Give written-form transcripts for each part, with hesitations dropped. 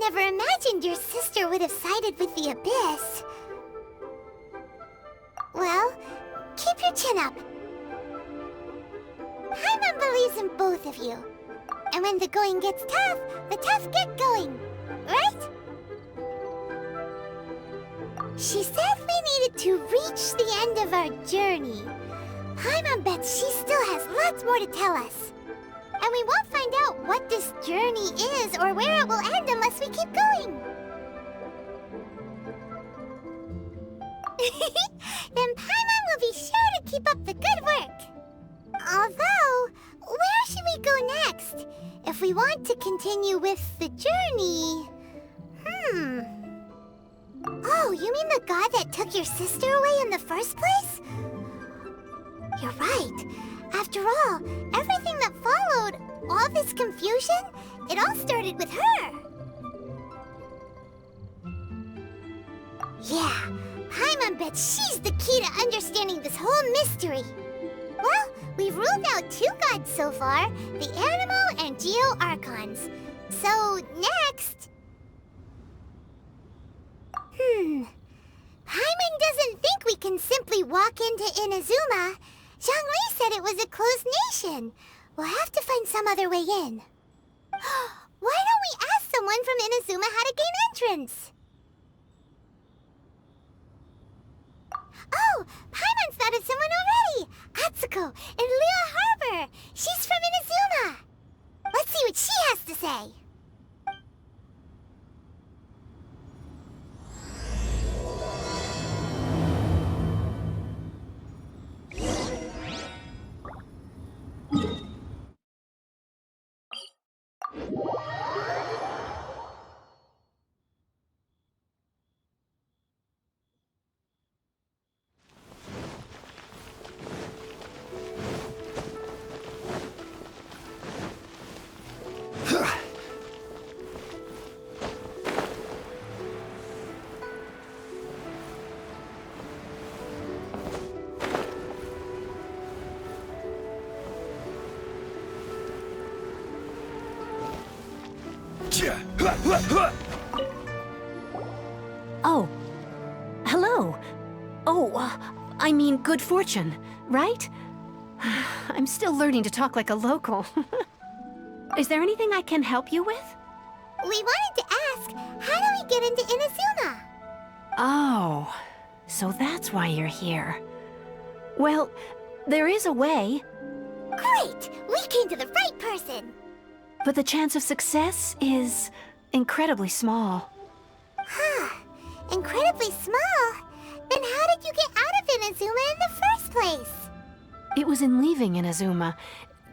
never imagined your sister would have sided with the Abyss. Well, keep your chin up. Paimon believes in both of you. And when the going gets tough, the tough get going, right? She said we needed to reach the end of our journey. Paimon bets she still has lots more to tell us. And we won't find out what this journey is or where it will end unless we keep going. Then Paimon will be sure to keep up the good work. Although, where should we go next? If we want to continue with the journey... Oh, you mean the god that took your sister away in the first place? You're right. After all, everything that followed, all this confusion, it all started with her. Yeah, Paimon bets she's the key to understanding this whole mystery. Well, we've ruled out 2 gods so far, the Animal and Geo Archons. So, next... Paimon doesn't think we can simply walk into Inazuma. Zhongli said it was a closed nation. We'll have to find some other way in. Why don't we ask someone from Inazuma how to gain entrance? Oh, Paimon's thought of someone already! Atsuko in Liyue Harbor! She's from Inazuma! Let's see what she has to say. Oh. Hello. Oh, I mean good fortune, right? I'm still learning to talk like a local. Is there anything I can help you with? We wanted to ask, how do we get into Inazuma? Oh, so that's why you're here. Well, there is a way. Great! We came to the right person! But the chance of success is incredibly small. Huh. Incredibly small? Then how did you get out of Inazuma in the first place? It was in leaving Inazuma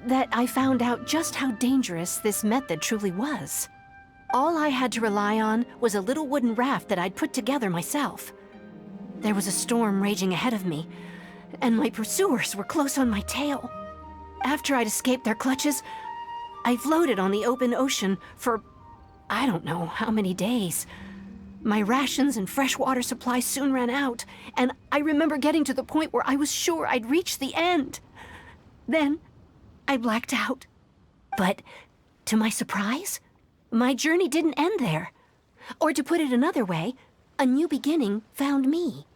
that I found out just how dangerous this method truly was. All I had to rely on was a little wooden raft that I'd put together myself. There was a storm raging ahead of me, and my pursuers were close on my tail. After I'd escaped their clutches, I floated on the open ocean for I don't know how many days. My rations and fresh water supply soon ran out, and I remember getting to the point where I was sure I'd reached the end. Then, I blacked out. But, to my surprise, my journey didn't end there. Or to put it another way, a new beginning found me.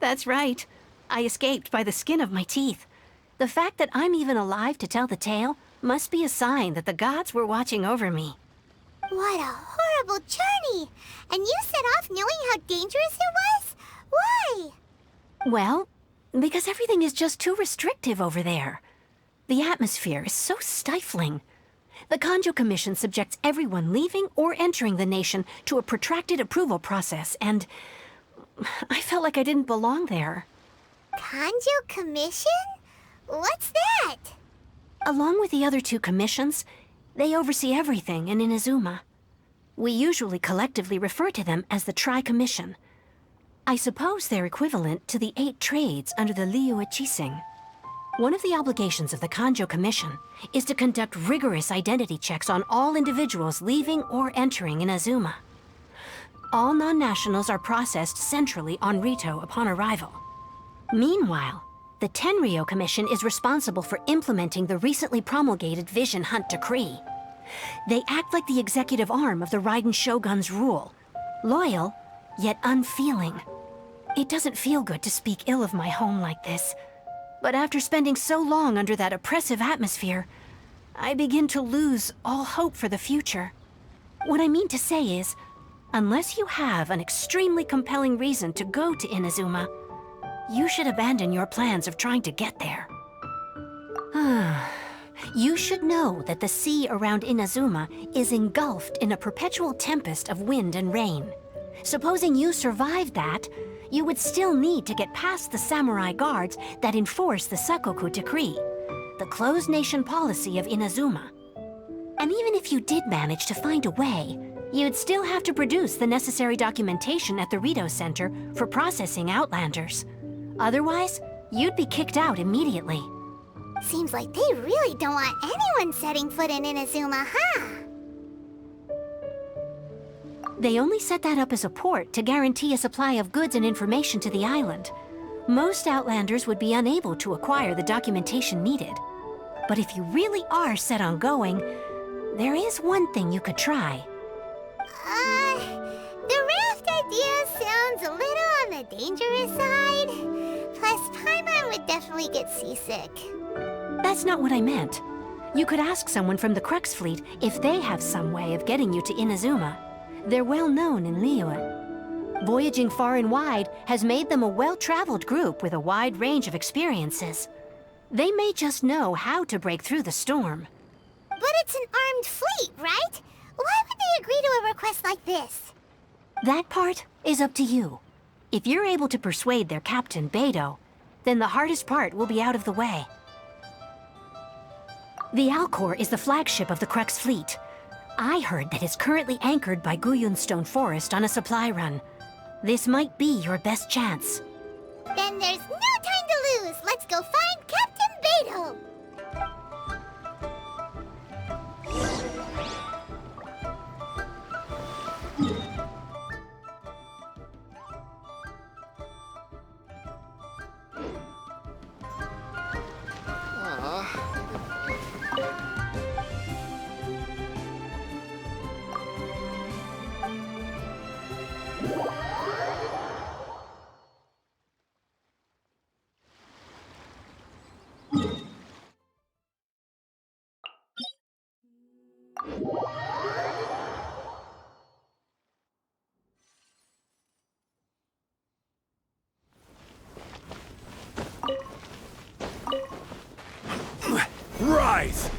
That's right. I escaped by the skin of my teeth. The fact that I'm even alive to tell the tale must be a sign that the gods were watching over me. What a horrible journey! And you set off knowing how dangerous it was? Why? Well, because everything is just too restrictive over there. The atmosphere is so stifling. The Kanjo Commission subjects everyone leaving or entering the nation to a protracted approval process, and I felt like I didn't belong there. Kanjo Commission? What's that? Along with the other 2 commissions, they oversee everything in Inazuma. We usually collectively refer to them as the Tri-Commission. I suppose they're equivalent to the 8 trades under the Liyue Chising. One of the obligations of the Kanjo Commission is to conduct rigorous identity checks on all individuals leaving or entering Inazuma. All non-nationals are processed centrally on Rito upon arrival. Meanwhile, the Tenryo Commission is responsible for implementing the recently promulgated Vision Hunt Decree. They act like the executive arm of the Raiden Shogun's rule. Loyal, yet unfeeling. It doesn't feel good to speak ill of my home like this. But after spending so long under that oppressive atmosphere, I begin to lose all hope for the future. What I mean to say is, unless you have an extremely compelling reason to go to Inazuma, you should abandon your plans of trying to get there. You should know that the sea around Inazuma is engulfed in a perpetual tempest of wind and rain. Supposing you survived that, you would still need to get past the samurai guards that enforce the Sakoku Decree, the closed nation policy of Inazuma. And even if you did manage to find a way, you'd still have to produce the necessary documentation at the Rito Center for processing Outlanders. Otherwise, you'd be kicked out immediately. Seems like they really don't want anyone setting foot in Inazuma, huh? They only set that up as a port to guarantee a supply of goods and information to the island. Most Outlanders would be unable to acquire the documentation needed. But if you really are set on going, there is one thing you could try. The raft idea sounds a little on the dangerous side. Plus, Paimon would definitely get seasick. That's not what I meant. You could ask someone from the Crux Fleet if they have some way of getting you to Inazuma. They're well known in Liyue. Voyaging far and wide has made them a well-traveled group with a wide range of experiences. They may just know how to break through the storm. But it's an armed fleet, right? Why would they agree to a request like this? That part is up to you. If you're able to persuade their captain, Beidou, then the hardest part will be out of the way. The Alcor is the flagship of the Crux Fleet. I heard that it's currently anchored by Guyunstone Forest on a supply run. This might be your best chance. Then there's no time to lose. Let's go find Captain Beidou. Rise!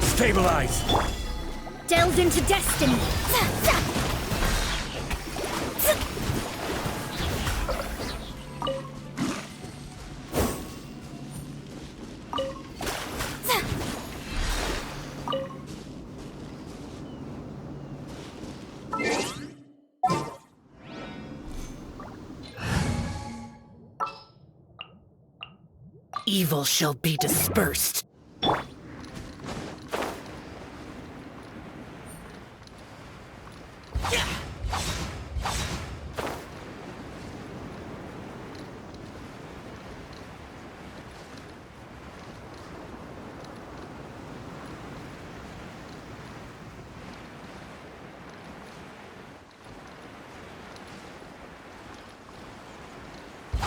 Stabilize! Delve into destiny! Evil shall be dispersed.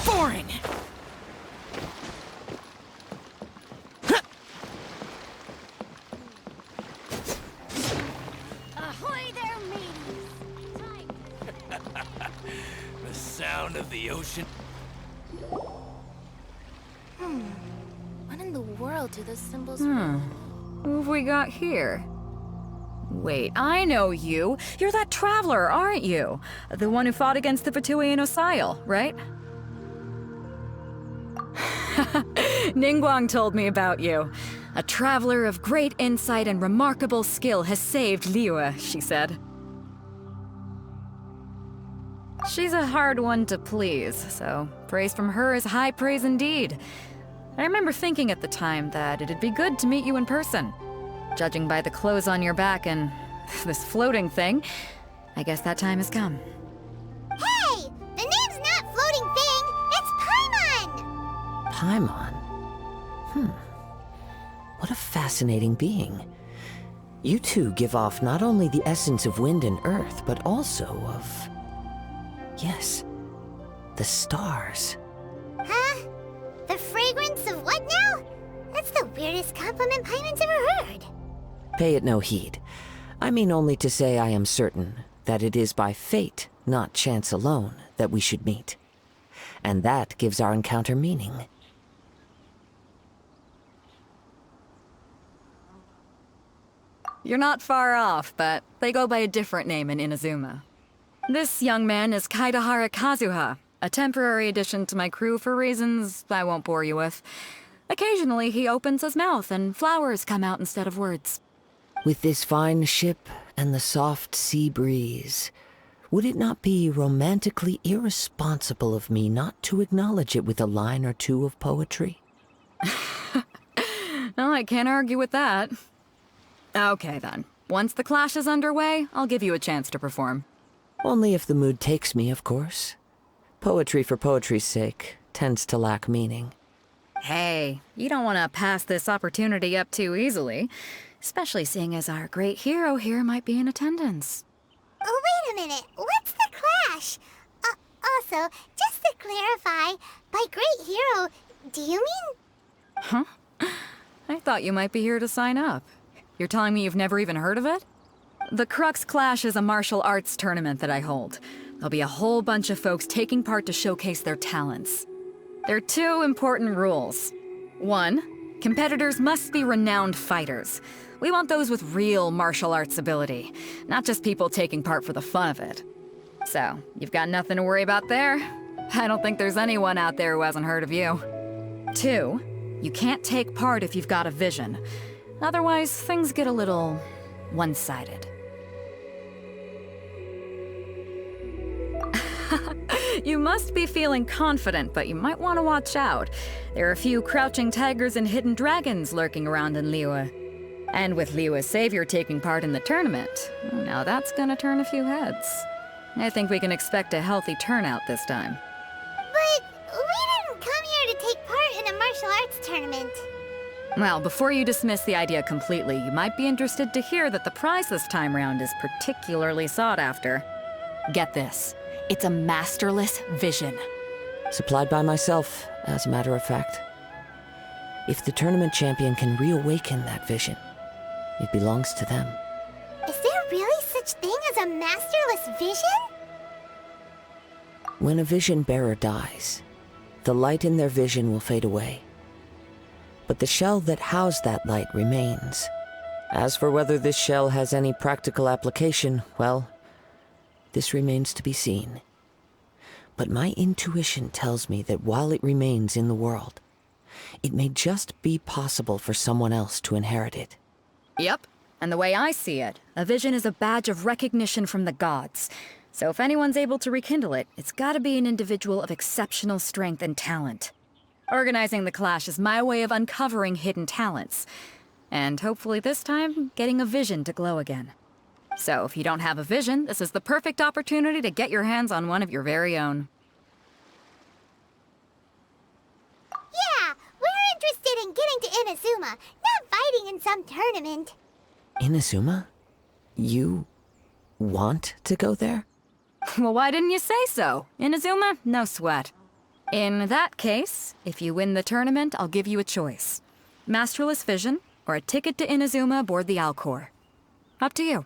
Foreign! Ahoy there, mateys! The sound of the ocean. do those symbols Who have we got here? Wait, I know you. You're that traveler, aren't you? The one who fought against the Fatui and Osail, right? Ningguang told me about you. A traveler of great insight and remarkable skill has saved Liyue, she said. She's a hard one to please, so praise from her is high praise indeed. I remember thinking at the time that it'd be good to meet you in person. Judging by the clothes on your back and this floating thing, I guess that time has come. Hey! The name's not Floating Thing! It's Paimon! Paimon? What a fascinating being. You two give off not only the essence of wind and earth, but also of... yes, the stars. Huh? The fragrance of what now? That's the weirdest compliment Paimon's ever heard. Pay it no heed. I mean only to say I am certain that it is by fate, not chance alone, that we should meet. And that gives our encounter meaning. You're not far off, but they go by a different name in Inazuma. This young man is Kaidahara Kazuha, a temporary addition to my crew for reasons I won't bore you with. Occasionally, he opens his mouth and flowers come out instead of words. With this fine ship and the soft sea breeze, would it not be romantically irresponsible of me not to acknowledge it with a line or two of poetry? Well, I can't argue with that. Okay then. Once the clash is underway, I'll give you a chance to perform. Only if the mood takes me, of course. Poetry for poetry's sake tends to lack meaning. Hey, you don't want to pass this opportunity up too easily, especially seeing as our great hero here might be in attendance. Oh, wait a minute. What's the clash? Also, just to clarify, by great hero, do you mean... Huh? I thought you might be here to sign up. You're telling me you've never even heard of it? The Crux Clash is a martial arts tournament that I hold. There'll be a whole bunch of folks taking part to showcase their talents. There are two important rules. One, competitors must be renowned fighters. We want those with real martial arts ability, not just people taking part for the fun of it. So, you've got nothing to worry about there. I don't think there's anyone out there who hasn't heard of you. Two, you can't take part if you've got a vision. Otherwise, things get a little one-sided. You must be feeling confident, but you might want to watch out. There are a few crouching tigers and hidden dragons lurking around in Liyue. And with Liyue's savior taking part in the tournament, now that's gonna turn a few heads. I think we can expect a healthy turnout this time. But we didn't come here to take part in a martial arts tournament. Well, before you dismiss the idea completely, you might be interested to hear that the prize this time round is particularly sought after. Get this. It's a masterless vision. Supplied by myself, as a matter of fact. If the tournament champion can reawaken that vision, it belongs to them. Is there really such thing as a masterless vision? When a vision bearer dies, the light in their vision will fade away. But the shell that housed that light remains. As for whether this shell has any practical application, well, this remains to be seen. But my intuition tells me that while it remains in the world, it may just be possible for someone else to inherit it. Yep. And the way I see it, a vision is a badge of recognition from the gods. So if anyone's able to rekindle it, it's gotta be an individual of exceptional strength and talent. Organizing the clash is my way of uncovering hidden talents. And hopefully this time, getting a vision to glow again. So if you don't have a vision, this is the perfect opportunity to get your hands on one of your very own. Yeah, we're interested in getting to Inazuma, not fighting in some tournament. Inazuma? You want to go there? Well, why didn't you say so? Inazuma? No sweat. In that case, if you win the tournament, I'll give you a choice. Masterless Vision, or a ticket to Inazuma aboard the Alcor. Up to you.